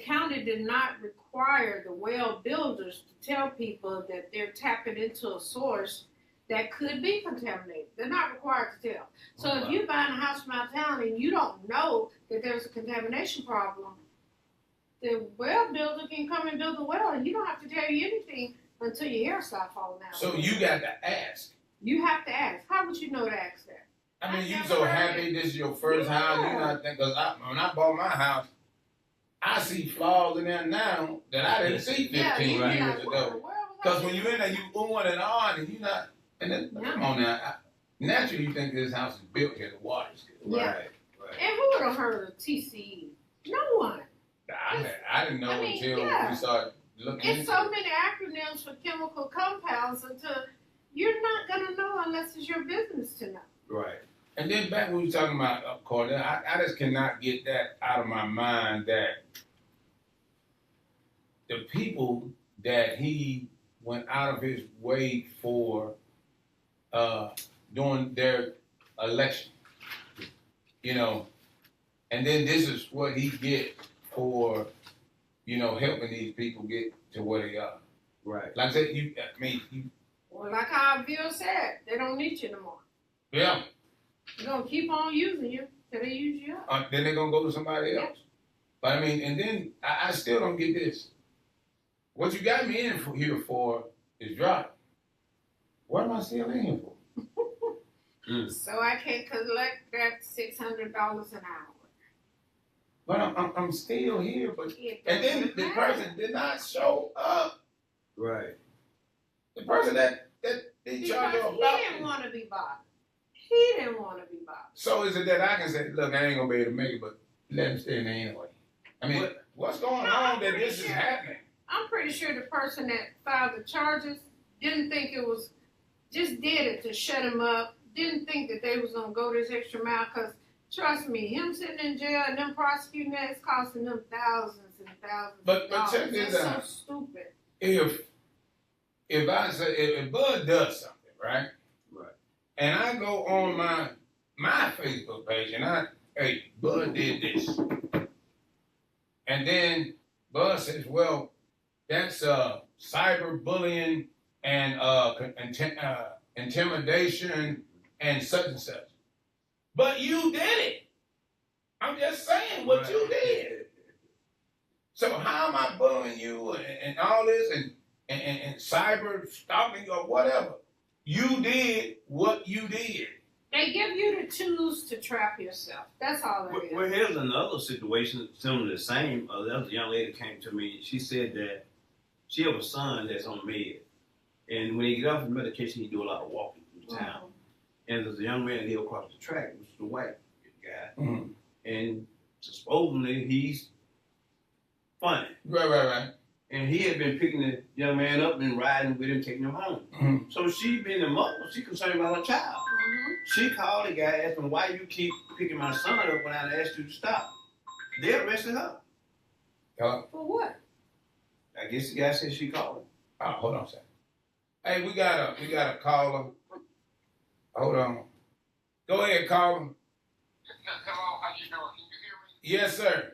county did not require the well builders to tell people that they're tapping into a source that could be contaminated. They're not required to tell. So if you're buying a house from out of town and you don't know that there's a contamination problem, the well builder can come and build the well, and you don't have to tell you anything until your hair starts falling out. So you got to ask. You have to ask. How would you know to ask that? I mean, you so happy this is your first house. You're not thinking, because when I bought my house, I see flaws in there now that I didn't see 15 years ago. Because when you're in there, you on and on, and you're not. And then, come on now. Naturally, you think this house is built here, the water's good. Yeah. Right. And who would have heard of TCE? No one. I didn't know until we started looking into it. It's so many acronyms for chemical compounds until you're not going to know unless it's your business to know. Right. And then back when we were talking about Cordell, I just cannot get that out of my mind that the people that he went out of his way for during their election, you know, and then this is what he get for, you know, helping these people get to where they are. Right. Like I said, well, like how Bill said, they don't need you no more. Yeah. They're going to keep on using you till they use you up. Then they're going to go to somebody else. But I mean, and then I still don't get this. What you got me in here for is drop. What am I still in here for? So I can collect that $600 an hour. But I'm still here. But and then the person did not show up. Right. The person that they charge you about. He didn't want to be bothered. He didn't want to be bothered. So is it that I can say, look, I ain't gonna be able to make it, but let him stay in there anyway? I mean, what's going on that this is happening? I'm pretty sure the person that filed the charges didn't think it was, just did it to shut him up. Didn't think that they was gonna go this extra mile. Cause trust me, him sitting in jail and them prosecuting that is costing them thousands and thousands. But of dollars. check this That's out. so stupid. If I say if Bud does something, right? Right. And I go on my Facebook page and hey, Bud did this. And then Bud says, well, that's cyberbullying and intimidation and such and such. But you did it. I'm just saying what you did. So how am I bullying you and all this and cyber stalking or whatever? You did what you did. They give you the tools to trap yourself. That's all it is. Well, here's another situation similar to the same. The other young lady came to me. She said that she has a son that's on med. And when he get off the medication, he do a lot of walking through town. And there's a young man here across the track, which is the white guy. Mm-hmm. And supposedly he's funny. Right. And he had been picking the young man up and riding with him, taking him home. Mm-hmm. So she, being a mother, she concerned about her child. Mm-hmm. She called the guy, asked him, why you keep picking my son up when I asked you to stop? They arrested her. For what? I guess the guy said she called him. Oh, hold on a second. Hey, we got a caller. Hold on. Go ahead, caller. Hello, how you doing? Can you hear me? Yes, sir.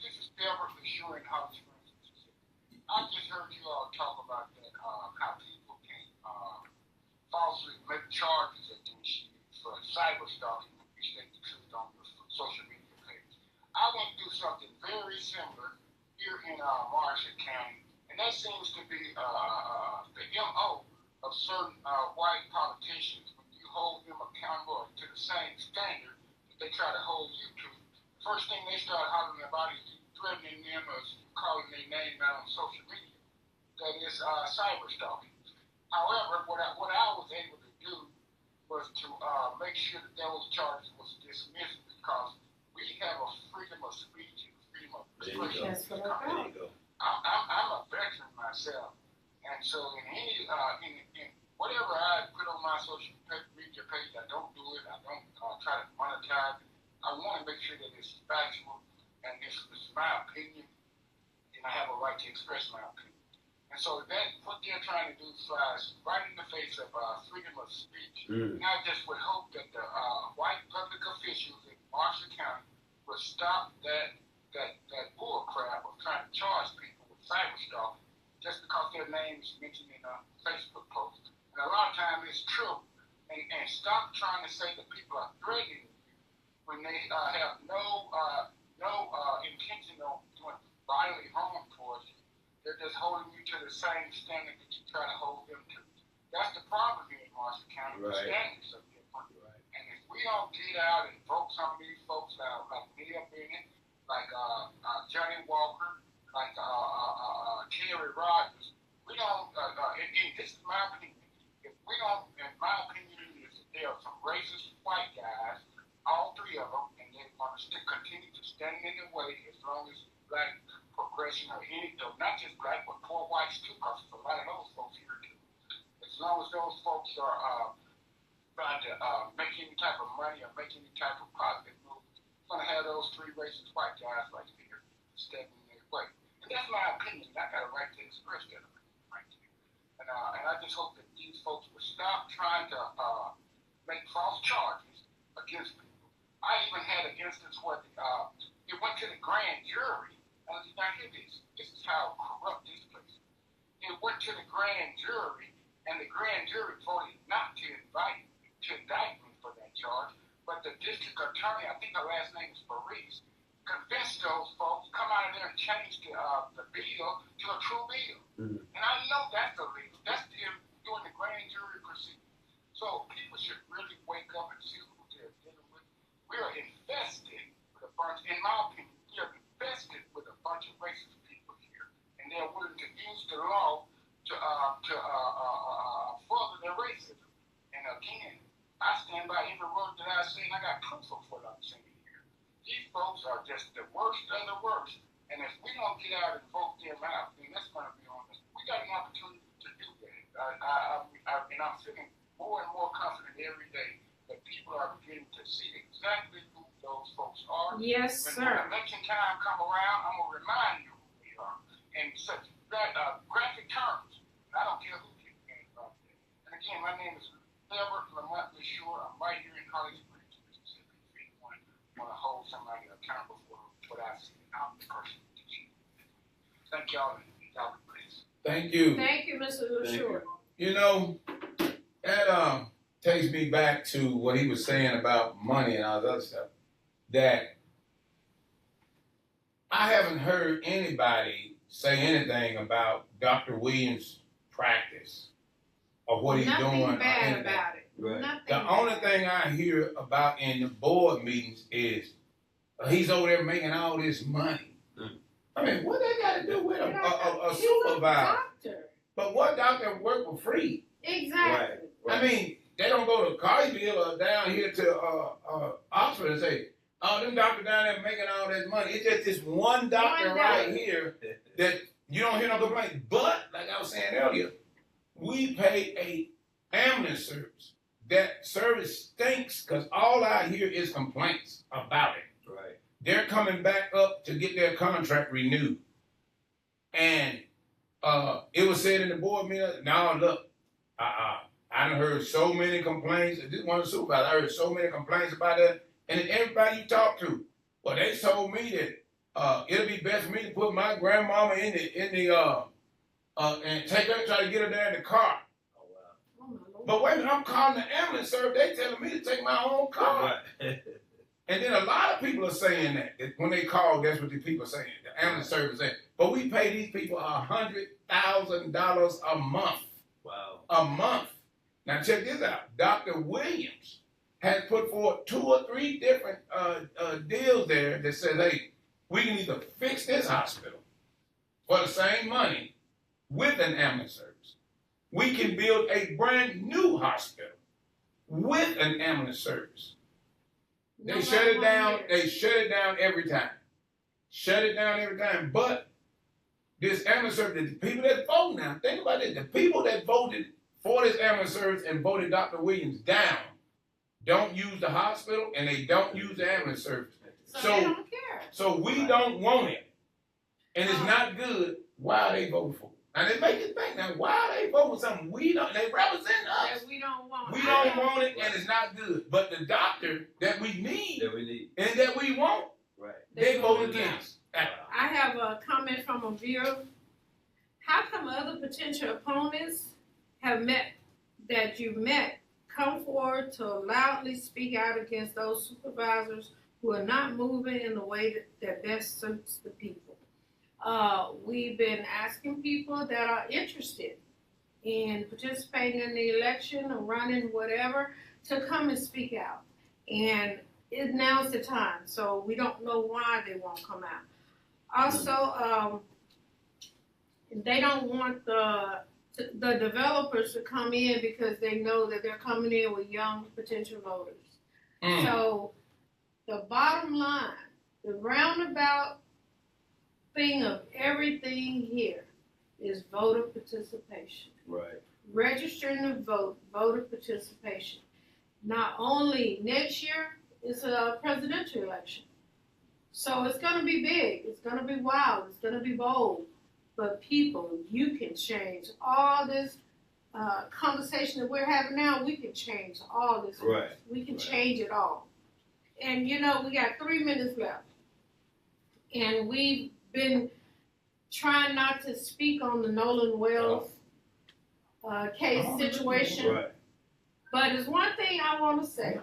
This is Delbert for sure in Hot Springs. I just heard you all talk about that, how people can falsely make charges against you for cyber stalking, which they truth on your social media page. I went through something very similar here in Marshall County, and that seems to be the MO of certain white politicians. When you hold them accountable to the same standard that they try to hold you to, first thing they start hollering about is you threatening them or calling their name out on social media. That is cyber stalking. However, what I was able to do was to make sure that those charges was dismissed because we have a freedom of speech and freedom of expression. That's what I thought. I'm a veteran myself, and so in any in whatever I put on my social media page, I don't do it. I don't try to monetize it. I want to make sure that it's factual and it's my opinion, and I have a right to express my opinion. And so that what they're trying to do flies right in the face of freedom of speech. And I just would hope that the white public officials in Marshall County would stop that bull crap of trying to charge people with cyber stalking just because their name is mentioned in a Facebook post. And a lot of times it's true. And stop trying to say that people are threatening you when they have no intention of doing bodily harm towards you. They're just holding you to the same standard that you try to hold them to. That's the problem here in Marshall County. The standards are different. Right. And if we don't get out and vote some of these folks out, like me up in it, like Johnny Walker, like Terry Rogers, we don't, and this is my opinion, if we don't, in my opinion, is that there are some racist white guys, all three of them, and they want to continue to stand in the way as long as black progression or any, not just black, but poor whites too, because there's a lot of those folks here too. As long as those folks are trying to make any type of money or make any type of positive move, we're going to have those three racist white guys right here standing in their way. And that's my opinion. I got a right to express that opinion right there. And I just hope that these folks will stop trying to make false charges against people. I even had an instance where it went to the grand jury. Now hear this. This is how corrupt this place is. It went to the grand jury, and the grand jury voted not to indict me for that charge. But the district attorney, I think her last name is Paris, convinced those folks come out of there and change the bill to a true bill. Mm-hmm. And I know that's illegal. That's doing the grand jury proceeding. So people should really wake up and see who they're dealing with. We are infested with a bunch, in my opinion, we are infested with a bunch of racist people here. And they're willing to use the law to further their racism. And again, I stand by every word that I say, and I got proof of what I'm saying here. These folks are just the worst of the worst. And if we don't get out and vote them out, then that's going to be on us. We got an opportunity to do that. And I'm feeling more and more confident every day that people are beginning to see exactly who those folks are. Yes, when sir. When election time come around, I'm going to remind you who we are. In such graphic terms. I don't care who gets named about that. And again, my name is Albert Lamont LeSure. I'm right here in College Springs, Mississippi. If anyone want to hold somebody accountable for what I see, I'm the person to teach. Thank y'all. Y'all be blessed. Thank you. Thank you, Mr. LeSure. You know, that takes me back to what he was saying about money and all that other stuff. That I haven't heard anybody say anything about Dr. Williams' practice or what he's doing. Nothing bad about it. Right. The only thing I hear about in the board meetings is he's over there making all this money. I mean, what they got to do with a supervisor? But what doctor work for free? Exactly. Right. I mean, they don't go to Carterville or down here to Oxford and say, "Oh, them doctors down there making all that money." It's just this one doctor right here that you don't hear no complaints. But like I was saying earlier, we pay a ambulance service. That service stinks because all I hear is complaints about it. Right. They're coming back up to get their contract renewed. And it was said in the board meeting, now look, I done heard so many complaints. This one of the supervisors, I heard so many complaints about that. And everybody you talk to, well, they told me that it'll be best for me to put my grandmama in the and take her, try to get her there in the car. Oh, wow. But wait a minute, I'm calling the ambulance service. They telling me to take my own car. Right. And then a lot of people are saying that when they call, that's what the people are saying. The ambulance service saying, but we pay these people $100,000 a month. Wow. A month. Now check this out. Dr. Williams has put forth 2 or 3 different deals there that says, hey, we can either fix this hospital for the same money with an ambulance service. We can build a brand new hospital with an ambulance service. They shut it down. They shut it down every time. Shut it down every time. But this ambulance service, the people that vote now, think about it. The people that voted for this ambulance service and voted Dr. Williams down don't use the hospital and they don't use the ambulance service. So they don't care. So we don't want it. And it's not good. Why they vote for it? And they make you think now, why they vote for something we don't, they represent us. That we don't want. We don't want it and it's not good. But the doctor that we need and that we want, right, they vote against. I have a comment from a viewer. How come other potential opponents that you met come forward to loudly speak out against those supervisors who are not moving in the way that best suits the people? We've been asking people that are interested in participating in the election or running whatever to come and speak out. And now's the time, so we don't know why they won't come out. Also, they don't want the developers to come in because they know that they're coming in with young potential voters. So the bottom line, the roundabout thing of everything here is voter participation. Right. Registering to vote, voter participation. Not only next year, it's a presidential election. So it's going to be big, it's going to be wild, it's going to be bold. But people, you can change all this conversation that we're having now. We can change all this. Right. We can change it all. And you know, we got 3 minutes left. And we've been trying not to speak on the Nolan Wells case situation. Right. But there's one thing I want to say.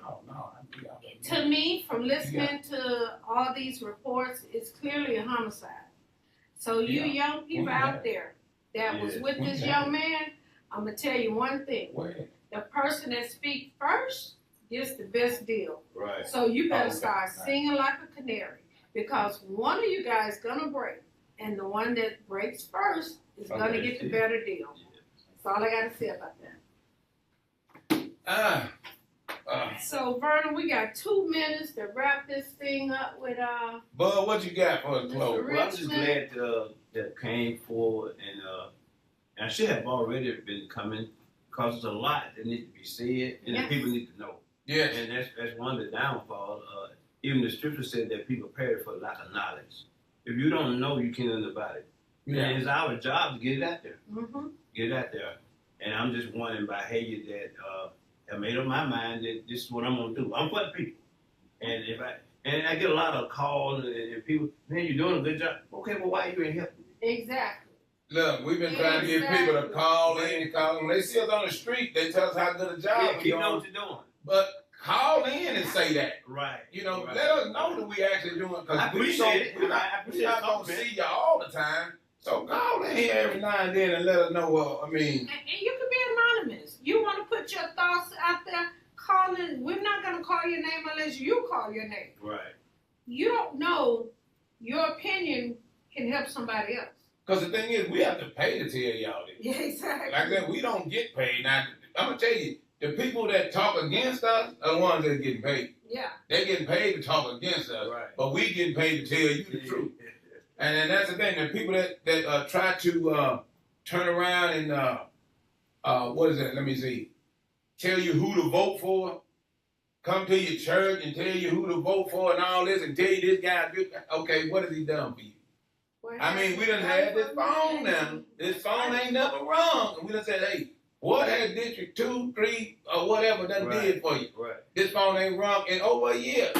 To me, from listening to all these reports, it's clearly a homicide. So you young people out there that was with this young man, I'm going to tell you one thing. The person that speaks first gets the best deal. Right. So you better start singing like a canary, because one of you guys going to break, and the one that breaks first is going to get the better deal. That's all I got to say about that. So Vernon, we got 2 minutes to wrap this thing up with Bud, what you got for us, Mr. close? Well, I'm just glad that came forward, and I should have already been coming because there's a lot that needs to be said and that people need to know. Yes. And that's one of the downfalls. Even the scripture said that people perish for lack of knowledge. If you don't know, you can't know about it. Yeah. And it's our job to get it out there. mm-hmm. Get it out there. And I'm just wanting Byhalia that I made up my mind that this is what I'm gonna do. I'm for the people. And I get a lot of calls and people, man, you're doing a good job. Okay, well, why you ain't helping me? Exactly. Look, we've been trying to get people to call in and call. When they see us on the street, they tell us how good a job Yeah, we're keep doing. knowing what you're doing. But call in and say that. Right. You know, right. let us know that we actually doing it. I Because appreciate it. we're not I appreciate going to it. see you all the time. So call in here every now and then and let us know, well, I mean. And you can be anonymous. You want to put your thoughts out there, call in. We're not going to call your name unless you call your name. Right. You don't know your opinion can help somebody else. Because the thing is, we have to pay to tell y'all this. Yeah, exactly. Like that, we don't get paid. Now, I'm going to tell you, the people that talk against us are the ones that are getting paid. Yeah. They're getting paid to talk against us, Right. but we getting paid to tell you the truth. And that's the thing, the people that try to turn around and, what is that? Let me see. Tell you who to vote for, come to your church and tell you who to vote for and all this and tell you this guy, okay, what has he done for you? I mean, we done had this phone now. This phone ain't never wrong. And we done said, hey, what has District 2, 3, or whatever done did for you? Right. This phone ain't wrong in over a year.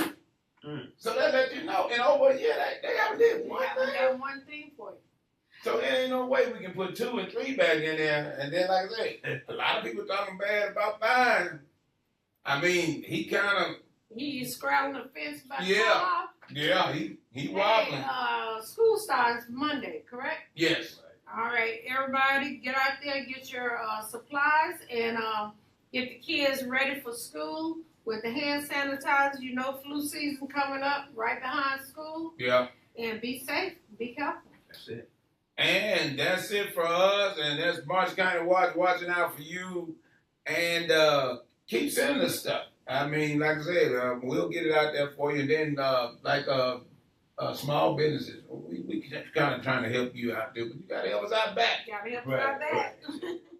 So that let you know in over a year they haven't did one haven't thing. done one thing for you. So there ain't no way we can put 2 and 3 back in there. And then, like I say, a lot of people talking bad about mine. I mean, he kind of. He's scrabbling the fence by Yeah. Yeah, he wobbling. School starts Monday, correct? Yes. All right, everybody, get out there, get your supplies, and get the kids ready for school with the hand sanitizer. You know, flu season coming up right behind school. Yeah. And be safe, be careful. That's it. And that's it for us. And that's Marsh County Watch watching out for you. And keep sending us stuff. I mean, like I said, we'll get it out there for you. And then, small businesses, we kind of trying to help you out there, but you got to help us out back. Gotta help us out back.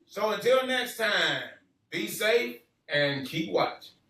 So until next time, be safe and keep watching.